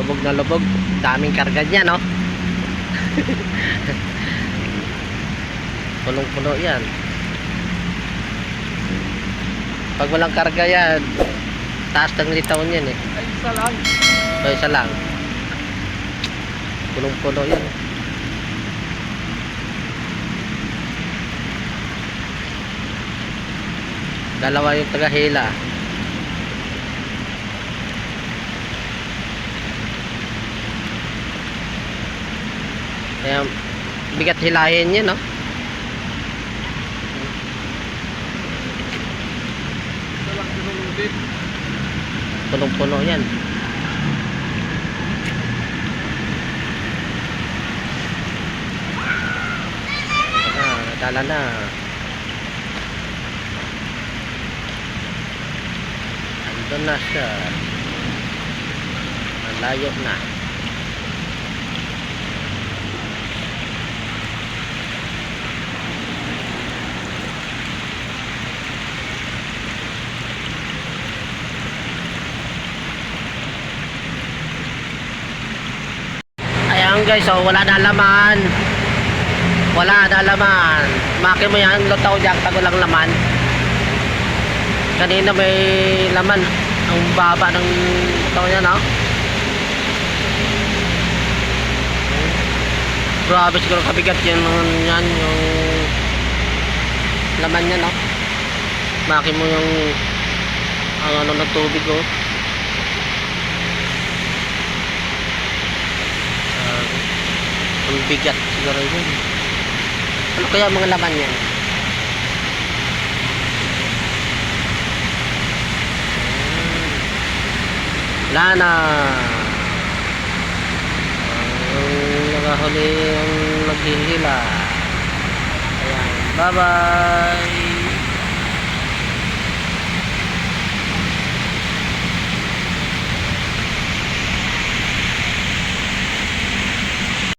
lubog na lubog. Daming karga niya, no? Punong-puno yan. Pag walang karga yan, taas ng litawan yan eh. Ay, isa lang. So, isa lang. Punong-puno yan. Dalawa yung tagahila. Kaya bigat hilahin niya, no? Isa lang sinuluntin. Punong-puno yan. Nadala na. Andun na siya. Malayo na. Ayan guys, so wala na laman. Wala na laman. Maki mo yan, lutaw dyan pag walang laman. Kanina may laman. Ang baba ng lutaw niya, no? Grabe siguro kabigat yan, yan yung laman niya, no? Maki mo yung ang ano ng tubig, oh. Ang bigat siguro yun. Ano kaya mga laman yan? Wala na. Ang nakahuli ang naghihila. Ayan. Bye bye.